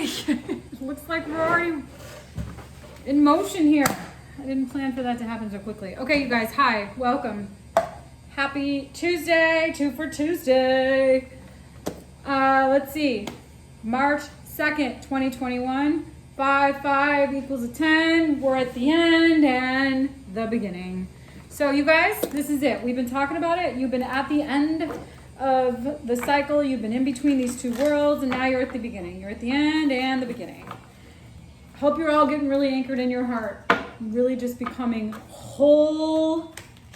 Okay, looks like we're already in motion here. I didn't plan for that to happen so quickly. Okay, you guys, hi, welcome. Happy Tuesday, 2 for Tuesday. Let's see, March 2nd, 2021. 5 equals a 10. We're at the end and the beginning. So you guys, this is it. We've been talking about it. You've been at the end of the cycle. You've been in between these two worlds, and now you're at the beginning. You're at the end and the beginning. Hope you're all getting really anchored in your heart. Really just becoming whole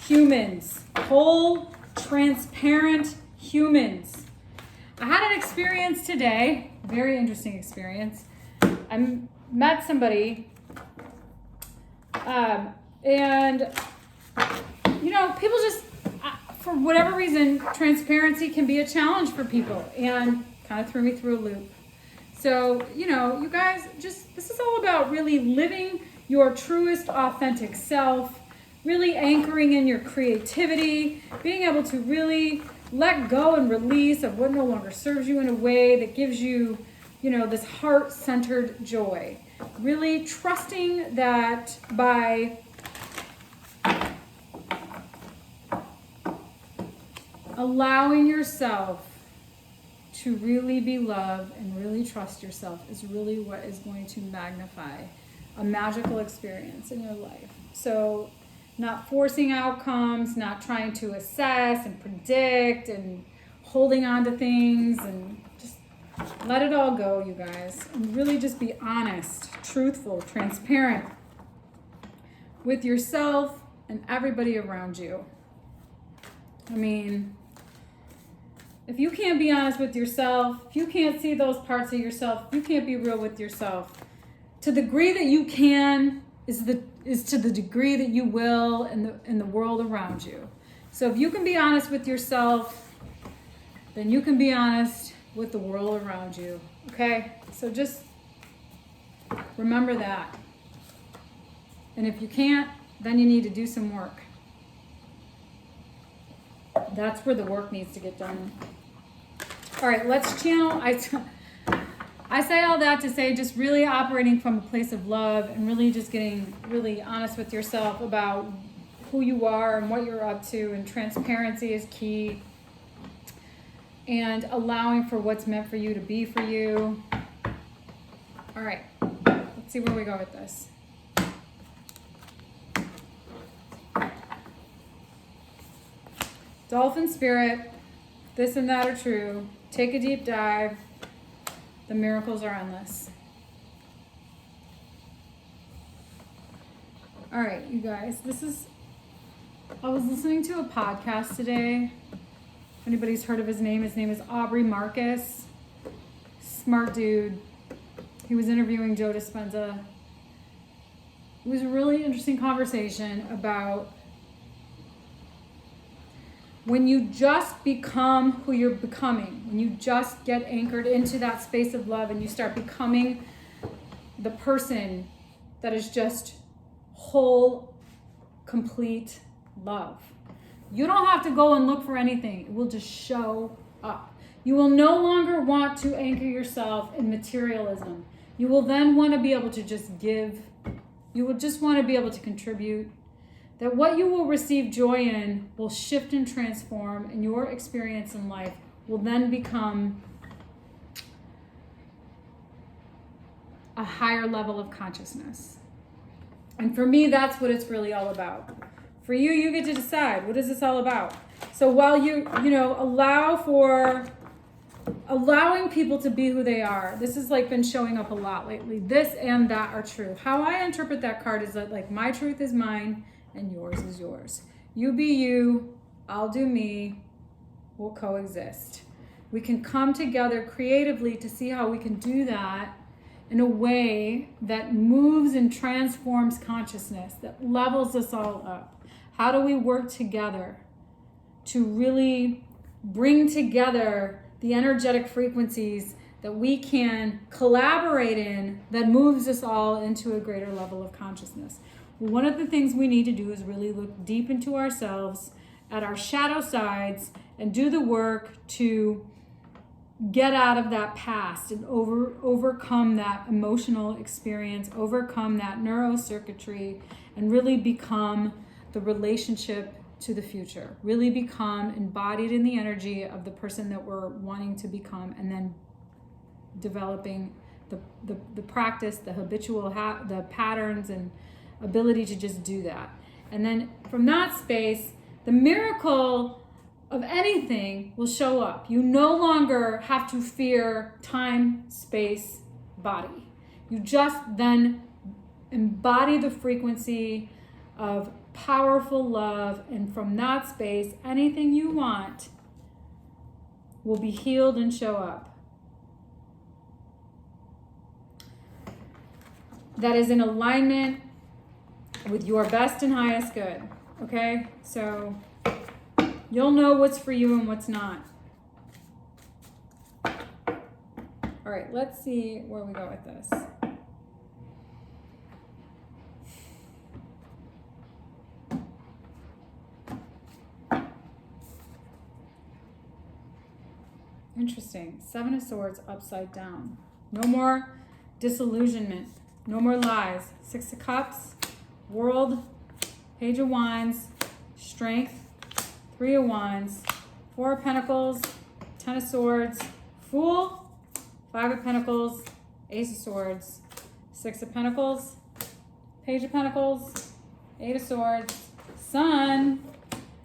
humans. Whole, transparent humans. I had an experience today, very interesting experience. I met somebody, and you know, people just, for whatever reason, transparency can be a challenge for people, and kind of threw me through a loop. So, you know, you guys, just, this is all about really living your truest, authentic self, really anchoring in your creativity, being able to really let go and release of what no longer serves you in a way that gives you, you know, this heart-centered joy. Really trusting that by allowing yourself to really be loved and really trust yourself is really what is going to magnify a magical experience in your life. So not forcing outcomes, not trying to assess and predict and holding on to things, and just let it all go, you guys. And really just be honest, truthful, transparent with yourself and everybody around you. I mean, if you can't be honest with yourself, if you can't see those parts of yourself, if you can't be real with yourself, to the degree that you can is to the degree that you will in the world around you. So if you can be honest with yourself, then you can be honest with the world around you. Okay? So just remember that. And if you can't, then you need to do some work. That's where the work needs to get done. All right, let's channel. I say all that to say just really operating from a place of love and really just getting really honest with yourself about who you are and what you're up to, and transparency is key. And allowing for what's meant for you to be for you. All right, let's see where we go with this. Dolphin spirit, this and that are true. Take a deep dive. The miracles are endless. All right, you guys, I was listening to a podcast today. If anybody's heard of his name is Aubrey Marcus. Smart dude. He was interviewing Joe Dispenza. It was a really interesting conversation about when you just become who you're becoming, when you just get anchored into that space of love and you start becoming the person that is just whole, complete love. You don't have to go and look for anything. It will just show up. You will no longer want to anchor yourself in materialism. You will then want to be able to just give. You will just want to be able to contribute. That what you will receive joy in will shift and transform, and your experience in life will then become a higher level of consciousness. And for me, that's what it's really all about. For you, you get to decide, what is this all about? So while you allow for allowing people to be who they are, this has been showing up a lot lately. This and that are true. How I interpret that card is that my truth is mine, and yours is yours. You be you, I'll do me, we'll coexist. We can come together creatively to see how we can do that in a way that moves and transforms consciousness, that levels us all up. How do we work together to really bring together the energetic frequencies that we can collaborate in that moves us all into a greater level of consciousness? One of the things we need to do is really look deep into ourselves, at our shadow sides, and do the work to get out of that past and overcome that emotional experience, overcome that neurocircuitry, and really become the relationship to the future. Really become embodied in the energy of the person that we're wanting to become, and then developing the practice, the habitual, the patterns and ability to just do that. And then from that space, the miracle of anything will show up. You no longer have to fear time, space, body. You just then embody the frequency of powerful love, and from that space, anything you want will be healed and show up. That is in alignment with your best and highest good. Okay? So you'll know what's for you and what's not. All right, let's see where we go with this. Interesting. Seven of Swords upside down. No more disillusionment. No more lies. Six of Cups, World, Page of Wands, Strength, Three of Wands, Four of Pentacles, Ten of Swords, Fool, Five of Pentacles, Ace of Swords, Six of Pentacles, Page of Pentacles, Eight of Swords, Sun,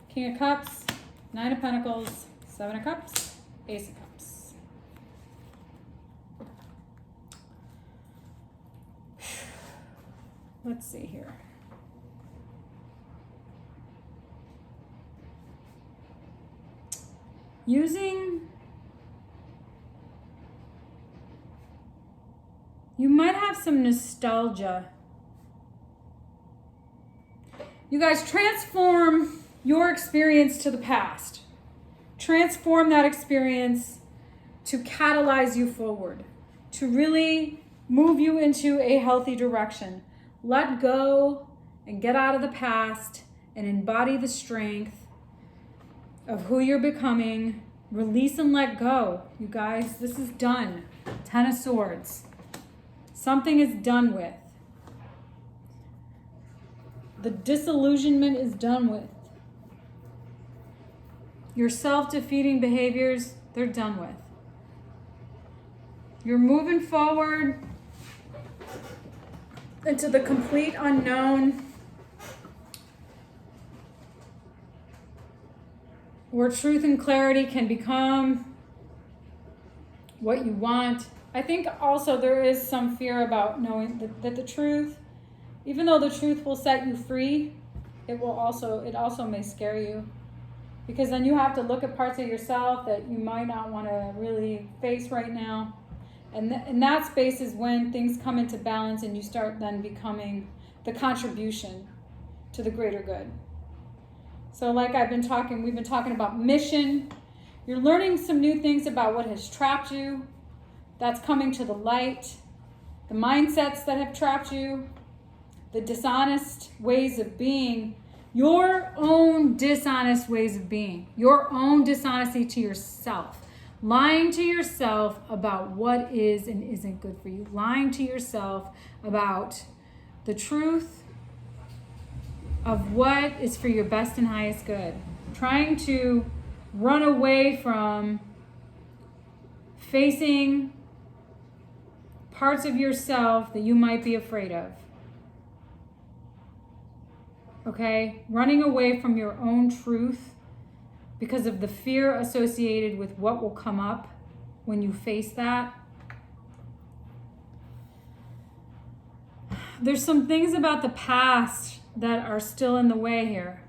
King of Cups, Nine of Pentacles, Seven of Cups, Ace of Cups. Let's see here. You might have some nostalgia. You guys, transform your experience to the past. Transform that experience to catalyze you forward, to really move you into a healthy direction. Let go and get out of the past and embody the strength of who you're becoming. Release and let go. You guys, this is done. Ten of Swords. Something is done with. The disillusionment is done with. Your self-defeating behaviors, they're done with. You're moving forward into the complete unknown, where truth and clarity can become what you want. I think also there is some fear about knowing that the truth, even though the truth will set you free, it also may scare you, because then you have to look at parts of yourself that you might not want to really face right now. And that space is when things come into balance and you start then becoming the contribution to the greater good. So like we've been talking about mission. You're learning some new things about what has trapped you. That's coming to the light. The mindsets that have trapped you. The dishonest ways of being. Your own dishonest ways of being. Your own dishonesty to yourself. Lying to yourself about what is and isn't good for you. Lying to yourself about the truth of what is for your best and highest good. Trying to run away from facing parts of yourself that you might be afraid of. Okay? Running away from your own truth because of the fear associated with what will come up when you face that. There's some things about the past that are still in the way here.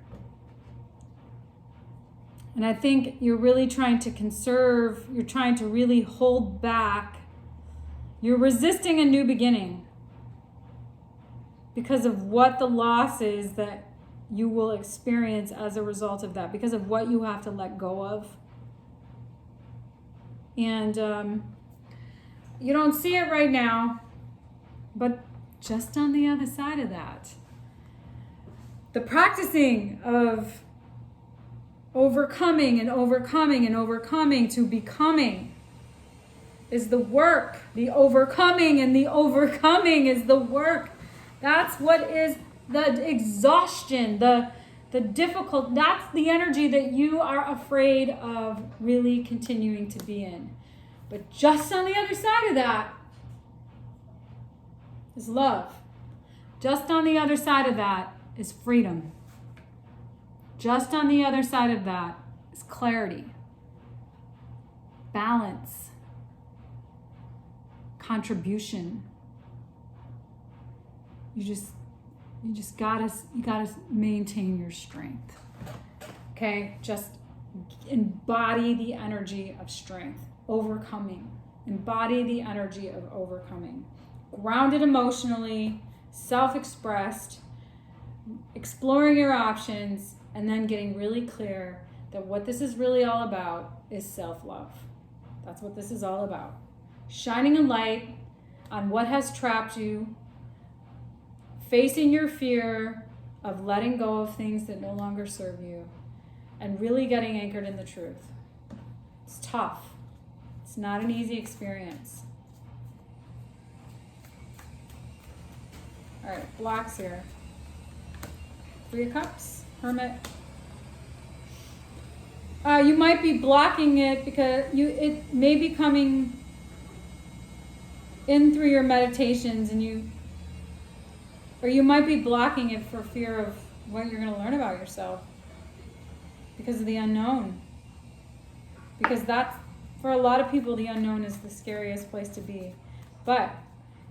And I think you're really trying to conserve, you're trying to really hold back. You're resisting a new beginning because of what the loss is that you will experience as a result of that, because of what you have to let go of. And you don't see it right now, but just on the other side of that, the practicing of overcoming and overcoming and overcoming to becoming is the work. The overcoming and the overcoming is the work. That's what is the exhaustion, the difficult, that's the energy that you are afraid of really continuing to be in. But just on the other side of that is love. Just on the other side of that is freedom. Just on the other side of that is clarity, balance, contribution. You just gotta maintain your strength. Okay? Just embody the energy of strength, overcoming. Embody the energy of overcoming. Grounded emotionally, self-expressed, exploring your options, and then getting really clear that what this is really all about is self-love. That's what this is all about. Shining a light on what has trapped you, facing your fear of letting go of things that no longer serve you, and really getting anchored in the truth. It's tough. It's not an easy experience. All right, blocks here. Three of Cups, Hermit. You might be blocking it because it may be coming in through your meditations, or you might be blocking it for fear of what you're going to learn about yourself because of the unknown. Because that's, for a lot of people, the unknown is the scariest place to be. But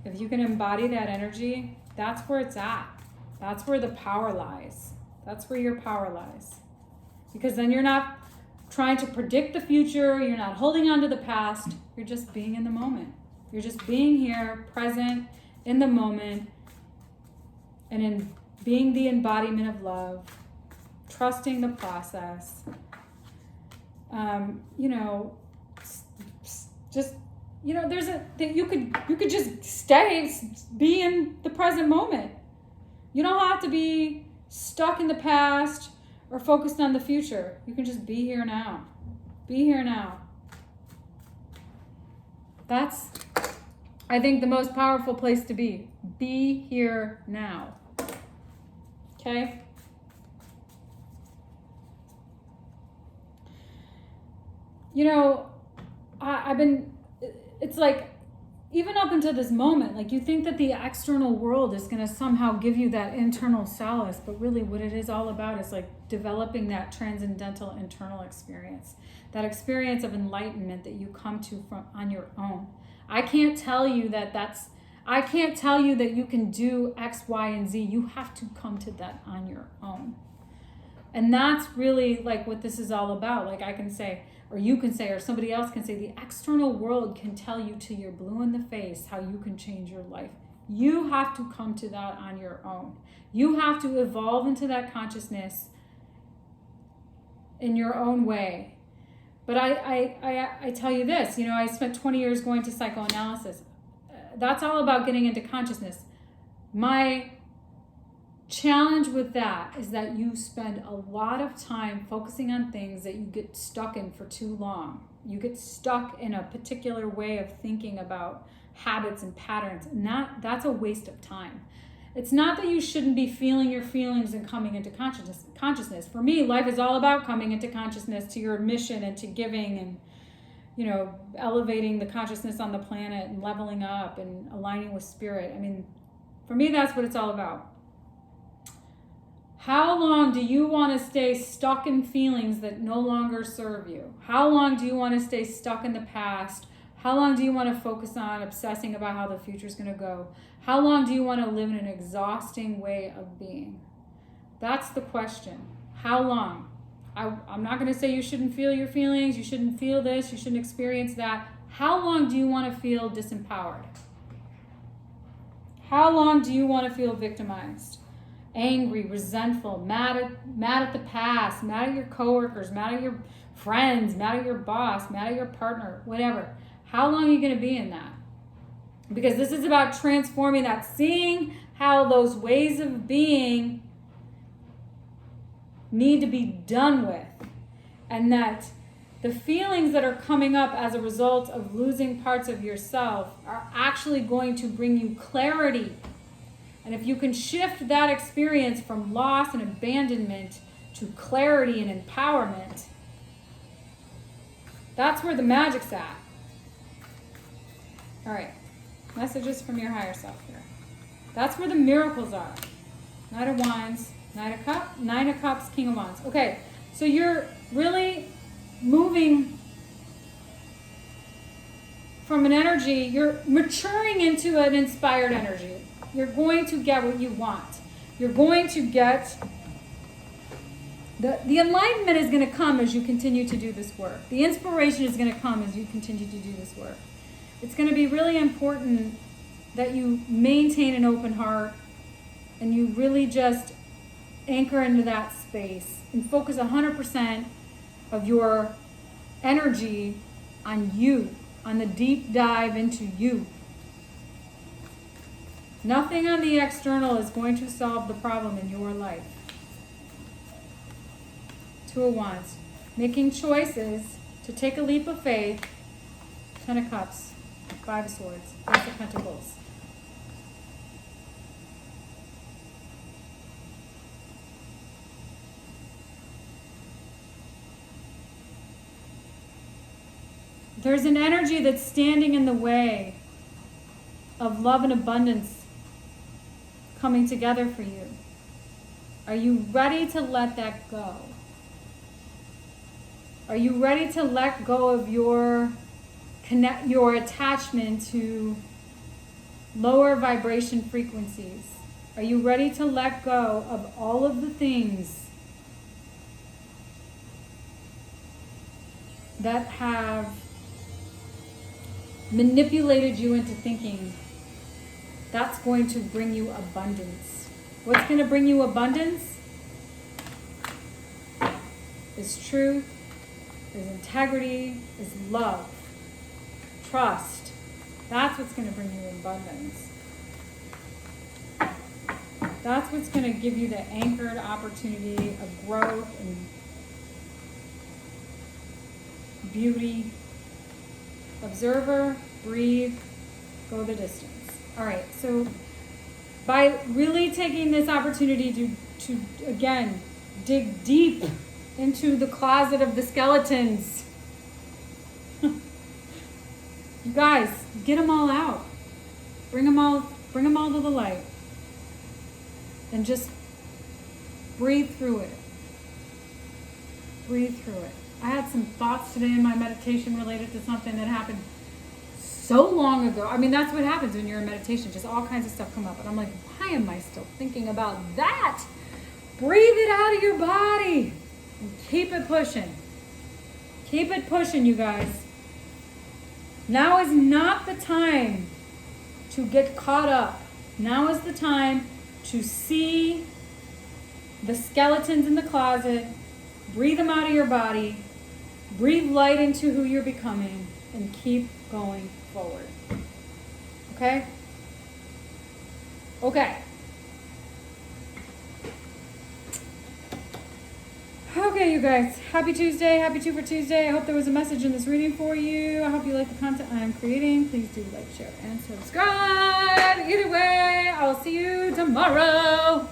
if you can embody that energy, that's where it's at. That's where the power lies. That's where your power lies. Because then you're not trying to predict the future. You're not holding on to the past. You're just being in the moment. You're just being here, present, in the moment, and in being the embodiment of love, trusting the process. There's you could just be in the present moment. You don't have to be stuck in the past or focused on the future. You can just be here now. Be here now. That's, I think, the most powerful place to be. Be here now. Okay? It's like, even up until this moment, like, you think that the external world is going to somehow give you that internal solace, but really what it is all about is like developing that transcendental internal experience, that experience of enlightenment that you come to from on your own. I can't tell you that you can do X, Y, and Z. You have to come to that on your own. And that's really like what this is all about. Like, I can say, or you can say, or somebody else can say, the external world can tell you till you're blue in the face how you can change your life. You have to come to that on your own. You have to evolve into that consciousness in your own way. But I tell you this, I spent 20 years going to psychoanalysis. That's all about getting into consciousness. My challenge with that is that you spend a lot of time focusing on things that you get stuck in for too long. You get stuck in a particular way of thinking about habits and patterns, and that's a waste of time. It's not that you shouldn't be feeling your feelings and coming into consciousness. For me, life is all about coming into consciousness, to your mission and to giving and elevating the consciousness on the planet and leveling up and aligning with spirit. I mean, for me, that's what it's all about. How long do you want to stay stuck in feelings that no longer serve you? How long do you want to stay stuck in the past? How long do you want to focus on obsessing about how the future is going to go? How long do you want to live in an exhausting way of being? That's the question. How long? I'm not going to say you shouldn't feel your feelings, you shouldn't feel this, you shouldn't experience that. How long do you want to feel disempowered? How long do you want to feel victimized? Angry, resentful, mad at the past, mad at your coworkers, mad at your friends, mad at your boss, mad at your partner, whatever. How long are you going to be in that? Because this is about transforming that, seeing how those ways of being need to be done with, and that the feelings that are coming up as a result of losing parts of yourself are actually going to bring you clarity. And if you can shift that experience from loss and abandonment to clarity and empowerment, that's where the magic's at. All right, messages from your higher self here. That's where the miracles are. Knight of Wands, Nine of Cups, King of Wands. Okay, so you're really moving from an energy, you're maturing into an inspired energy. You're going to get what you want. You're going to get, the enlightenment is going to come as you continue to do this work. The inspiration is going to come as you continue to do this work. It's going to be really important that you maintain an open heart and you really just anchor into that space and focus 100% of your energy on you, on the deep dive into you. Nothing on the external is going to solve the problem in your life. Two of Wands. Making choices to take a leap of faith. Ten of Cups. Five of Swords. Ace of Pentacles. There's an energy that's standing in the way of love and abundance coming together for you. Are you ready to let that go? Are you ready to let go of your attachment to lower vibration frequencies? Are you ready to let go of all of the things that have manipulated you into thinking that's going to bring you abundance? What's going to bring you abundance is truth, is integrity, is love, trust. That's what's going to bring you abundance. That's what's going to give you the anchored opportunity of growth and beauty. Observer, breathe, go the distance. All right, so by really taking this opportunity to again, dig deep into the closet of the skeletons. You guys, get them all out. Bring them all to the light. And just breathe through it. Breathe through it. I had some thoughts today in my meditation related to something that happened so long ago. I mean, that's what happens when you're in meditation. Just all kinds of stuff come up. And I'm like, why am I still thinking about that? Breathe it out of your body. And keep it pushing. Keep it pushing, you guys. Now is not the time to get caught up. Now is the time to see the skeletons in the closet, breathe them out of your body, breathe light into who you're becoming, and keep going forward. Okay? Okay. Okay, you guys. Happy Tuesday. Happy Two for Tuesday. I hope there was a message in this reading for you. I hope you like the content I'm creating. Please do like, share, and subscribe. Either way, I'll see you tomorrow.